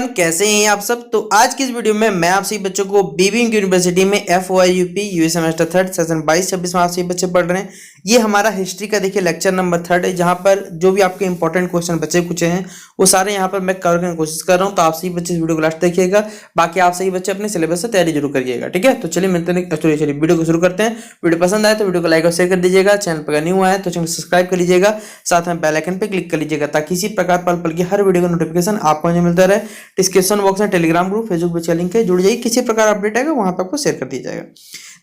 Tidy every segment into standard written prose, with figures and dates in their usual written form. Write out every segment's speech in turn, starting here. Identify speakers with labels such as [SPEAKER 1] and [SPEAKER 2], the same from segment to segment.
[SPEAKER 1] Everyone, कैसे हैं आप सब। तो आज की इस वीडियो में मैं आप सभी बच्चों को बीबिंग यूनिवर्सिटी में FYUP US semester third session 22-26 में आप सभी बच्चे पढ़ रहे हैं। ये हमारा हिस्ट्री का देखिए लेक्चर नंबर 3 है, जहां पर जो भी आपके इंपॉर्टेंट क्वेश्चन बचे कुछ हैं वो सारे यहाँ पर मैं कवर करने की कोशिश कर रहा हूँ। तो आप सभी बच्चे इस वीडियो को लास्ट देखिएगा, बाकी आप सभी बच्चे अपने सिलेबस से तैयारी जरूर करिएगा, ठीक है। तो चलिए मिलते हैं, चलिए वीडियो को शुरू करते हैं। वीडियो पसंद आए तो वीडियो को लाइक और शेयर कर दीजिएगा, चैनल पर न्यू आए तो चैनल सब्सक्राइब कर लीजिएगा, साथ में बेल आइकन पे क्लिक कर लीजिएगा ताकि इसी प्रकार पल पल की हर वीडियो का नोटिफिकेशन आपको मिलता रहे। डिस्क्रिप्शन बॉक्स में टेलीग्राम ग्रुप, फेसबुक पेज का लिंक है, जुड़ जाइए। किसी प्रकार अपडेट आएगा वहां पर आपको शेयर कर दिया जाएगा।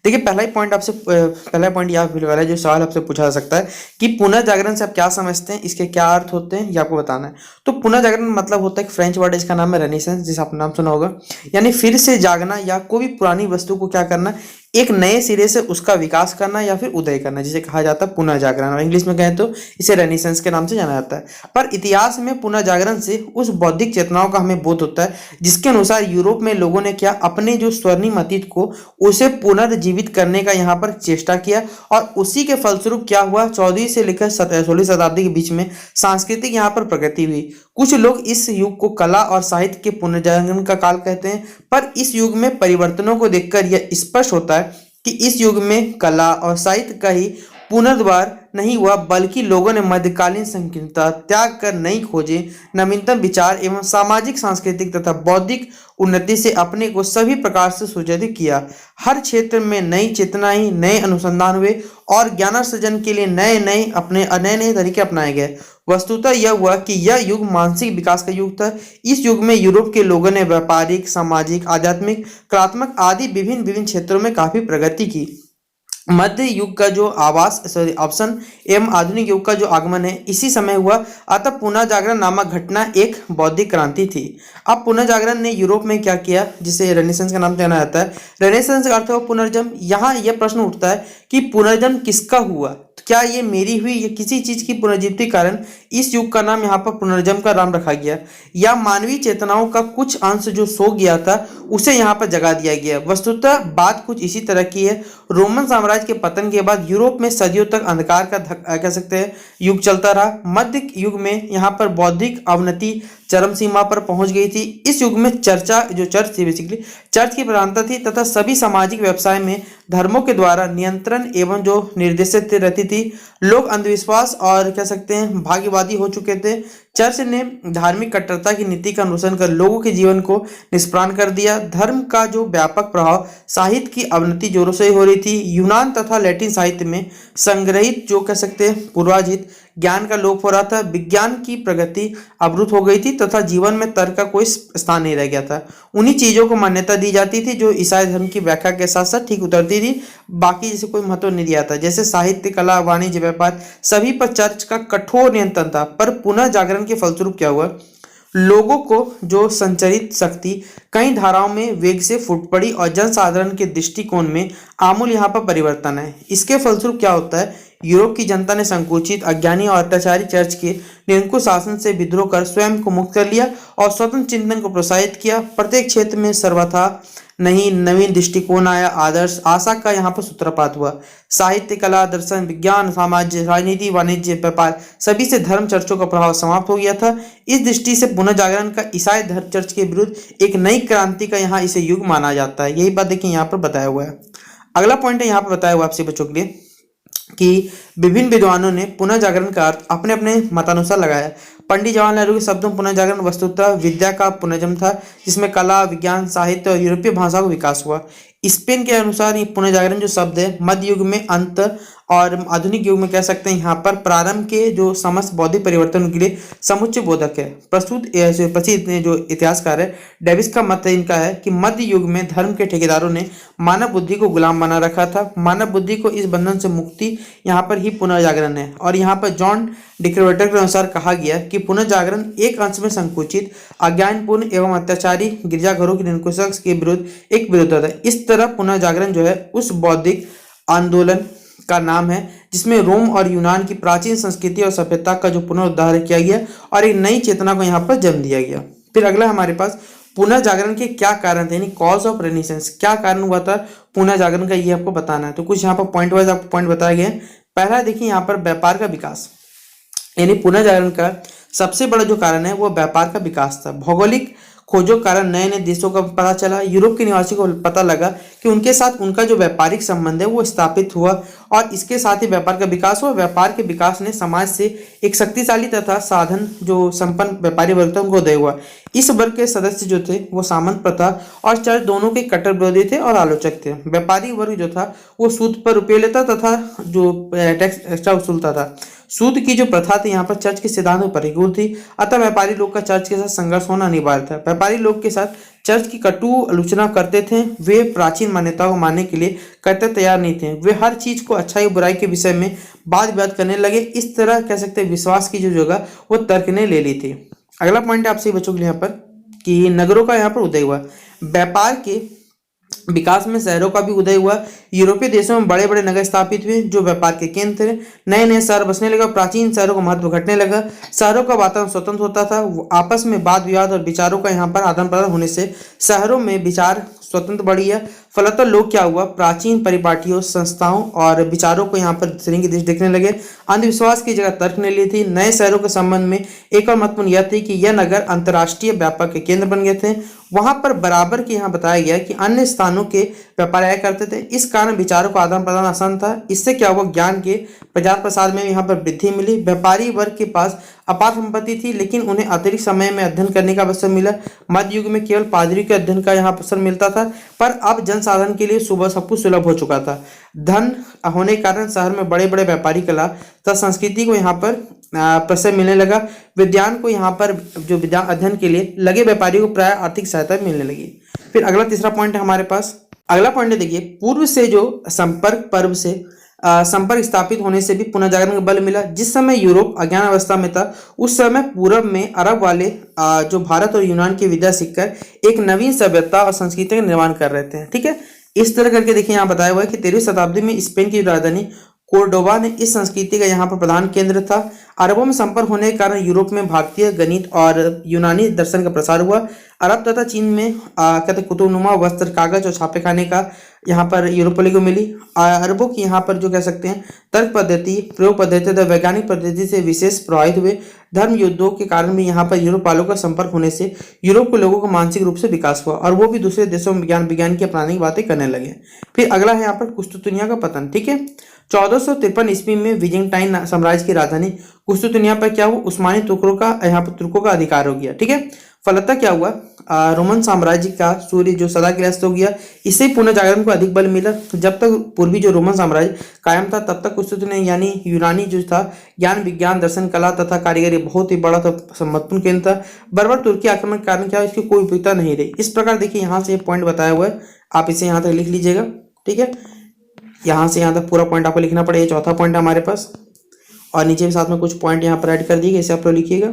[SPEAKER 1] देखिए पहला पॉइंट यहाँ वाला जो सवाल आपसे पूछा जा सकता है कि पुनः जागरण से आप क्या समझते हैं, इसके क्या अर्थ होते हैं, ये आपको बताना है। तो पुनः जागरण मतलब होता है, फ्रेंच वर्ड, इसका नाम है रेनेसेंस, जिसे आपने नाम सुना होगा, यानी फिर से जागना या कोई भी पुरानी वस्तु को क्या करना, एक नए सिरे से उसका विकास करना या फिर उदय करना, जिसे कहा जाता है पुनः जागरण, और इंग्लिश में कहें तो इसे रेनेसेंस के नाम से जाना जाता है। पर इतिहास में पुनः जागरण से उस बौद्धिक चेतनाओं का हमें बोध होता है जिसके अनुसार यूरोप में लोगों ने क्या अपने जो स्वर्णिम अतीत को उसे पुनर्जीवित करने का यहाँ पर चेष्टा किया, और उसी के फलस्वरूप क्या हुआ, 14वीं से लेकर 16वीं शताब्दी के बीच में सांस्कृतिक यहाँ पर प्रगति हुई। कुछ लोग इस युग को कला और साहित्य के पुनर्जागरण का काल कहते हैं, पर इस युग में परिवर्तनों को देखकर यह स्पष्ट होता है कि इस युग में कला और साहित्य का ही पुनर्द्वार नहीं हुआ, बल्कि लोगों ने मध्यकालीन संकीर्णता त्याग कर नई खोजें, नवीनतम विचार एवं सामाजिक, सांस्कृतिक तथा बौद्धिक उन्नति से अपने को सभी प्रकार से सुदृढ़ किया। हर क्षेत्र में नई चेतना ही नए अनुसंधान हुए और ज्ञानार्जन के लिए नए नए तरीके अपनाए गए। वस्तुतः यह हुआ कि यह युग मानसिक विकास का युग था। इस युग में यूरोप के लोगों ने व्यापारिक, सामाजिक, आध्यात्मिक, कलात्मक आदि विभिन्न क्षेत्रों में काफी प्रगति की। मध्य युग का जो ऑप्शन एवं आधुनिक युग का जो आगमन है इसी समय हुआ, अतः पुनः जागरण नामक घटना एक बौद्धिक क्रांति थी। अब पुनः जागरण ने यूरोप में क्या किया, जिसे रेनेसेंस का नाम जाना जाता है। रेनेसेंस का अर्थ है पुनर्जन्म। यहाँ यह प्रश्न उठता है कि पुनर्जन्म किसका हुआ, क्या ये मेरी हुई या किसी चीज की पुनर्जीवित कारण इस युग का नाम यहाँ पर पुनर्जन्म का नाम रखा गया, या मानवीय चेतनाओं का कुछ अंश जो सो गया था उसे यहाँ पर जगा दिया गया। वस्तुतः बात कुछ इसी तरह की है। रोमन साम्राज्य के पतन के बाद यूरोप में सदियों तक अंधकार का कह सकते हैं युग चलता रहा। मध्य युग में यहाँ पर बौद्धिक अवनति चरम सीमा पर पहुंच गई थी। इस युग में चर्च थी, बेसिकली चर्च की प्रधानता थी, तथा सभी सामाजिक व्यवसाय में धर्मों के द्वारा नियंत्रण एवं जो निर्देशित रहती थी। लोग अंधविश्वास और कह सकते हैं भाग्यवादी हो चुके थे। चर्च ने धार्मिक कट्टरता की नीति का अनुसरण कर लोगों के जीवन को निष्प्राण कर दिया। धर्म का जो व्यापक प्रभाव, साहित्य की अवनति जोरों से हो रही थी। यूनान तथा लैटिन साहित्य में संग्रहित जो कह सकते हैं पूर्वाजित ज्ञान का लोप हो रहा था। विज्ञान की प्रगति अवरुद्ध हो गई थी तथा जीवन में तर्क का कोई स्थान नहीं रह गया था। उन्हीं चीजों को मान्यता दी जाती थी जो ईसाई धर्म की व्याख्या के साथ साथ ठीक उतरती थी, बाकी जैसे कोई महत्व नहीं दिया था। जैसे साहित्य, कला, वाणिज्य, व्यापार सभी पर चर्च का कठोर नियंत्रण था। पर पुनः जागरण के फलस्वरूप क्या हुआ, लोगों को जो संचरित शक्ति कई धाराओं में वेग से फूट पड़ी और जनसाधारण के दृष्टिकोण में आमूल यहाँ पर परिवर्तन है। इसके फलस्वरूप क्या होता है, यूरोप की जनता ने संकुचित, अज्ञानी और अत्याचारी चर्च के निरंकुश शासन से विद्रोह कर स्वयं को मुक्त कर लिया और स्वतंत्र चिंतन को प्रोत्साहित किया। प्रत्येक क्षेत्र में सर्वथा नहीं नवीन दृष्टिकोण आया, आदर्श आशा का यहाँ पर सूत्रपात हुआ। साहित्य, कला, दर्शन, विज्ञान, सामाजिक, राजनीति, वाणिज्य, व्यापार सभी से धर्म चर्चों का प्रभाव समाप्त हो गया था। इस दृष्टि से पुनः जागरण का ईसाई धर्म चर्च के विरुद्ध एक नई क्रांति का यहाँ इसे युग माना जाता है। यही बात देखिए यहाँ पर बताया हुआ है। अगला पॉइंट है यहाँ पर बताया हुआ आपसे बच्चों के लिए कि विभिन्न विद्वानों ने पुनः जागरण का अर्थ अपने अपने मतानुसार लगाया। पंडित जवाहरलाल नेहरू के शब्दों पुनः जागरण वस्तुतः विद्या का पुनर्जन्म था, जिसमें कला, विज्ञान, साहित्य और यूरोपीय भाषा का विकास हुआ। स्पेन के अनुसार ये पुनः जागरण जो शब्द है मध्य युग में अंत और आधुनिक युग में कह सकते हैं यहाँ पर प्रारंभ के जो समस्त बौद्धिक परिवर्तन के लिए समुच्चय बोधक है। प्रसिद्ध जो इतिहासकार है डेविस का मत इनका है कि मध्य युग में धर्म के ठेकेदारों ने मानव बुद्धि को गुलाम बना रखा था। मानव बुद्धि को इस बंधन से मुक्ति यहाँ पर ही पुनः जागरण है। और यहाँ पर जॉन डिक्रोवेटर के अनुसार कहा गया कि पुनः जागरण एक अंश में संकुचित, अज्ञानपूर्ण एवं अत्याचारी गिरजाघरों के निरंकुश के विरुद्ध एक विरोध है। इस तरह पुनः जागरण जो है उस बौद्धिक आंदोलन का नाम है जिसमें रोम और यूनान की प्राचीन संस्कृति और सभ्यता का जो पुनरुद्धार किया गया और एक नई चेतना को यहाँ पर जन्म दिया गया। फिर अगला हमारे पास पुनः जागरण के क्या कारण थे, यानी कॉज ऑफ रेनेसेंस, क्या कारण हुआ था पुनः जागरण का, ये आपको बताना है। तो कुछ यहाँ पर पॉइंट वाइज आपको पॉइंट बताए गए। पहला देखिए यहाँ पर व्यापार का विकास, यानी पुनः जागरण का सबसे बड़ा जो कारण है वो व्यापार का विकास था। भौगोलिक खोजों के कारण नए नए देशों का पता चला। यूरोप के निवासी को पता लगा कि उनके साथ उनका जो व्यापारिक संबंध है वो स्थापित हुआ और इसके साथ ही व्यापार का विकास हुआ। व्यापार के विकास ने समाज से एक शक्तिशाली तथा साधन जो संपन्न व्यापारी वर्ग था उनको उदय हुआ। इस वर्ग के सदस्य जो थे वो सामंत प्रथा और चर्च दोनों के कट्टर विरोधी थे और आलोचक थे। व्यापारी वर्ग जो था वो सूद पर रुपये लेता तथा जो टैक्स एक्स्ट्रा वसूलता था। सूद की जो प्रथा थी यहाँ पर चर्च के सिद्धांतों पर प्रतिकूल थी, अतः व्यापारी लोग का चर्च के साथ संघर्ष होना अनिवार्य था। व्यापारी लोग के साथ चर्च की कटु आलोचना करते थे। वे प्राचीन मान्यताओं को मानने के लिए कहते तैयार नहीं थे। वे हर चीज को अच्छाई बुराई के विषय में वाद विवाद करने लगे। इस तरह कह सकते हैं विश्वास की जो जगह वो तर्क ने ले ली थी। अगला पॉइंट है आपसे बच्चों के लिए यहाँ पर कि नगरों का यहाँ पर उदय हुआ। व्यापार के विकास में शहरों का भी उदय हुआ। यूरोपीय देशों में बड़े बड़े नगर स्थापित हुए जो व्यापार के केंद्र थे। नए नए शहर बसने लगा। प्राचीन शहरों का महत्व घटने लगा। शहरों का वातावरण स्वतंत्र होता था। आपस में वाद विवाद और विचारों का यहाँ पर आदान प्रदान होने से शहरों में विचार स्वतंत्र बढ़ी है। फलतः लोग क्या हुआ, प्राचीन परिपाटियों संस्थाओं और विचारों को यहाँ पर श्रेणी देश देखने लगे। अंधविश्वास की जगह तर्क ने ली थी। नए शहरों के संबंध में एक और महत्वपूर्ण यह थी कि यह नगर अंतर्राष्ट्रीय व्यापार के केंद्र बन गए थे। वहां पर बराबर के यहाँ बताया गया कि अन्य स्थानों के व्यापार आया करते थे। इस कारण विचारों का आदान प्रदान आसान था। इससे क्या हुआ, ज्ञान के प्रचार प्रसार में यहाँ पर वृद्धि मिली। व्यापारी वर्ग के पास अपार संपत्ति थी लेकिन उन्हें अतिरिक्त समय में अध्ययन करने का अवसर मिला। मध्य युग में केवल पादरी के अध्ययन का यहाँ अवसर मिलता था, पर अब जनसाधन के लिए सुबह सब कुछ सुलभ हो चुका था। धन होने के कारण शहर में बड़े बड़े व्यापारी कला तथा संस्कृति को यहाँ पर प्रशय मिलने लगा। विज्ञान को यहाँ पर जो विज्ञान अध्ययन के लिए लगे व्यापारियों को प्राय आर्थिक सहायता मिलने लगी। फिर अगला तीसरा पॉइंट है हमारे पास। अगला पॉइंट है देखिए, पूर्व से जो संपर्क पर्व से संपर्क स्थापित होने से भी पुनर्जागरण का बल मिला। जिस समय यूरोप अज्ञान अवस्था में था उस समय पूरब में अरब वाले जो भारत और यूनान की विद्या सीखकर एक नवीन सभ्यता और संस्कृति का निर्माण कर रहे थे। ठीक है, इस तरह करके देखिए यहाँ बताया हुआ है कि 13वीं शताब्दी में स्पेन की राजधानी कोर्डोबा ने इस संस्कृति का यहाँ पर प्रधान केंद्र था। अरबों में संपर्क होने के कारण यूरोप में भारतीय गणित और यूनानी दर्शन का प्रसार हुआ। अरब तथा चीन में कहते कुतुबनुमा वस्त्र, कागज और छापे खाने का यहाँ पर यूरोपीय को मिली। अरबों की यहाँ पर जो कह सकते हैं तर्क पद्धति, प्रयोग पद्धति तथा वैज्ञानिक पद्धति से विशेष प्रभावित हुए। धर्म युद्धों के कारण भी यहाँ पर यूरोप वालों का संपर्क होने से यूरोप के लोगों का मानसिक रूप से विकास हुआ और वो भी दूसरे देशों में विज्ञान की अपनाने की बातें करने लगे। फिर अगला है यहाँ पर कुस्तुतुनिया का पतन। ठीक है, 1453 ईस्वी में विजेंटाइन साम्राज्य की राजधानी कुस्तुतुनिया पर क्या हुआ, उस्मानी तुर्कों का यहाँ पर तुर्कों का अधिकार हो गया। ठीक है, फलतः क्या हुआ, रोमन साम्राज्य का सूर्य जो सदा के लिए अस्त हो गया। इससे पुनर्जागरण को अधिक बल मिला। जब तक पूर्वी जो रोमन साम्राज्य कायम था तब तक कुस्तुतुनिया यानी यूनानी जो था ज्ञान विज्ञान दर्शन कला तथा कारीगरी बहुत ही बड़ा था, महत्वपूर्ण केंद्र था। बर्बर तुर्की आक्रमण के कारण क्या इसकी कोई उपयोगिता नहीं रही। इस प्रकार देखिए यहाँ से पॉइंट बताया हुआ है, आप इसे यहाँ तक लिख लीजिएगा। ठीक है, यहाँ से यहाँ तक पूरा पॉइंट आपको लिखना पड़ेगा। चौथा पॉइंट है हमारे पास और नीचे भी साथ में कुछ पॉइंट यहाँ पर ऐड कर दिए, इसे आप लोग लिखिएगा।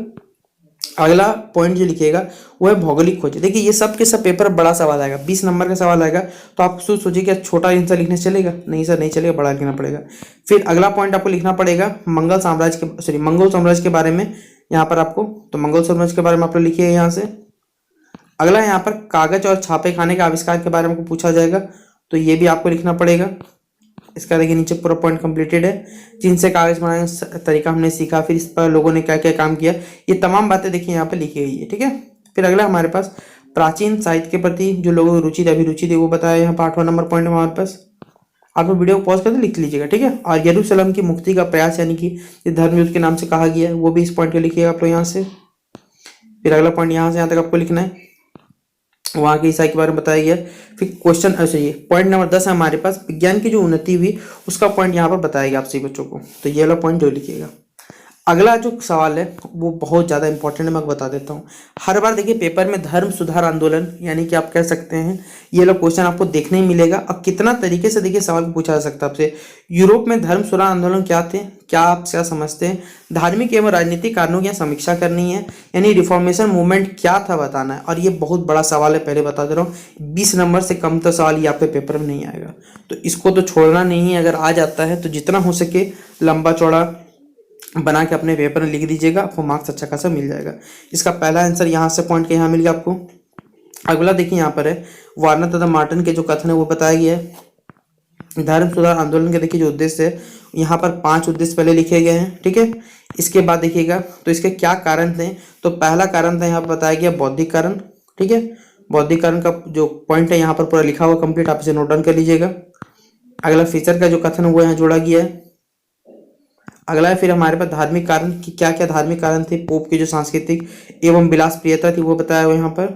[SPEAKER 1] अगला पॉइंट जो लिखिएगा वो है भौगोलिक खोज। देखिए ये सब के सब पेपर बड़ा सवाल आएगा, 20 नंबर का सवाल आएगा, तो आप सोचिए कि छोटा आंसर लिखने से चलेगा? नहीं सर, नहीं चलेगा, बड़ा लिखना पड़ेगा। फिर अगला पॉइंट आपको लिखना पड़ेगा मंगल साम्राज्य के बारे में। यहाँ पर आपको तो मंगल साम्राज्य के बारे में आप लोग लिखिएगा यहाँ से। अगला यहाँ पर कागज और छापे खाने के आविष्कार के बारे में पूछा जाएगा, तो ये भी आपको लिखना पड़ेगा। इसका देखिए नीचे पूरा पॉइंट कंप्लीटेड है। जिनसे कागज बनाने का तरीका हमने सीखा, फिर इस पर लोगों ने क्या क्या काम किया, ये तमाम बातें देखिए यहाँ पे लिखी गई है। ठीक है, फिर अगला हमारे पास प्राचीन साहित्य के प्रति जो लोगों की रुचि अभिरुचि थी वो बताया। यहाँ पर 8वां नंबर पॉइंट हमारे पास। आप वीडियो को पॉज करके लिख लीजिएगा। ठीक है, और यरूशलेम की मुक्ति का प्रयास यानी कि धर्म युद्ध के नाम से कहा गया है, वो भी इस पॉइंट को लिखिएगा आप लोग यहाँ से। फिर अगला पॉइंट यहाँ से यहाँ तक आपको लिखना है, वहाँ की ईसाई के बारे में बताया गया। फिर क्वेश्चन ऐसे ये पॉइंट नंबर 10 है हमारे पास, विज्ञान की जो उन्नति हुई उसका पॉइंट यहाँ पर बताया गया आप सभी बच्चों को, तो ये वाला पॉइंट जो लिखिएगा। अगला जो सवाल है वो बहुत ज़्यादा इंपॉर्टेंट है, मैं बता देता हूँ। हर बार देखिए पेपर में धर्म सुधार आंदोलन यानी कि आप कह सकते हैं ये लोग क्वेश्चन आपको देखने ही मिलेगा। और कितना तरीके से देखिए सवाल पूछा जा सकता है आपसे। यूरोप में धर्म सुधार आंदोलन क्या थे, क्या आप क्या समझते हैं, धार्मिक एवं राजनीतिक कारणों की समीक्षा करनी है, यानी रिफॉर्मेशन मूवमेंट क्या था बताना है। और ये बहुत बड़ा सवाल है, पहले बता दे रहा हूँ, 20 नंबर से कम तो सवाल यहाँ पे पेपर में नहीं आएगा, तो इसको तो छोड़ना नहीं है। अगर आ जाता है तो जितना हो सके लंबा चौड़ा बना के अपने पेपर में लिख दीजिएगा, आपको मार्क्स अच्छा खासा मिल जाएगा। इसका पहला आंसर यहाँ से पॉइंट के यहाँ मिल गया आपको। अगला देखिए यहाँ पर है वार्नर तथा मार्टिन के जो कथन है वो बताया गया है। धर्म सुधार आंदोलन के देखिए जो उद्देश्य है यहाँ पर 5 उद्देश्य पहले लिखे गए हैं। ठीक है, इसके बाद देखिएगा तो इसके क्या कारण थे, तो पहला कारण था यहाँ पर बताया गया बौद्धिक कारण, ठीक है, बौद्धिक कारण का जो पॉइंट है यहाँ पर पूरा लिखा हुआ कंप्लीट, आप इसे नोट डाउन कर लीजिएगा। अगला फीचर का जो कथन है वो यहाँ जोड़ा गया है। अगला है फिर हमारे पास धार्मिक कारण कि क्या क्या धार्मिक कारण थे, पोप की जो सांस्कृतिक एवं विलास प्रियता थी वो बताया हुआ यहाँ पर।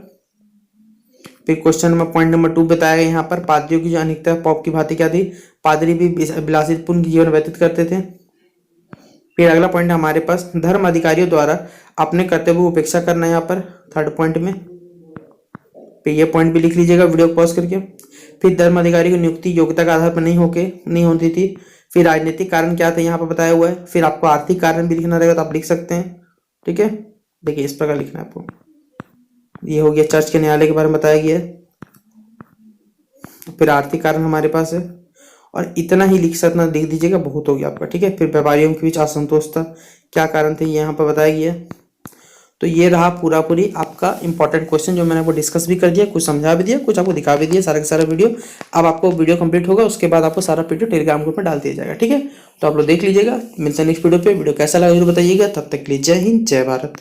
[SPEAKER 1] फिर क्वेश्चन नंबर पॉइंट नंबर 2 बताया गया यहाँ पर पादरियों की जो अनेकता पोप की भांति क्या थी, पादरी भी विलासितपूर्ण जीवन व्यतीत करते थे। फिर अगला पॉइंट हमारे पास धर्म अधिकारियों द्वारा अपने कर्तव्य को उपेक्षा करना, यहाँ पर थर्ड पॉइंट में। फिर ये पॉइंट भी लिख लीजिएगा वीडियो को पॉज करके। फिर धर्म अधिकारी की नियुक्ति योग्यता के आधार पर नहीं होती थी। फिर राजनीतिक कारण क्या थे यहाँ पर बताया हुआ है। फिर आपको आर्थिक कारण भी लिखना रहेगा तो आप लिख सकते हैं, ठीक है। देखिए इस प्रकार लिखना है आपको। ये हो गया चर्च के न्यायालय के बारे में बताया गया है। फिर आर्थिक कारण हमारे पास है और इतना ही लिख सकना लिख दीजिएगा, बहुत हो गया आपका, ठीक है। फिर व्यापारियों के बीच असंतोष था, क्या कारण थे ये यहाँ पर बताया गया है। तो ये रहा पूरा पूरी आपका इंपॉर्टेंट क्वेश्चन जो मैंने आपको डिस्कस भी कर दिया, कुछ समझा भी दिया, कुछ आपको दिखा भी दिया, सारा का सारा वीडियो। अब आपको वीडियो कंप्लीट होगा उसके बाद आपको सारा वीडियो टेलीग्राम ग्रुप में डाल दिया जाएगा, ठीक है। तो आप लोग देख लीजिएगा, मिलते हैं नेक्स्ट वीडियो पे। वीडियो कैसा लगा जरूर बताइएगा। तब तक के लिए जय हिंद, जय भारत।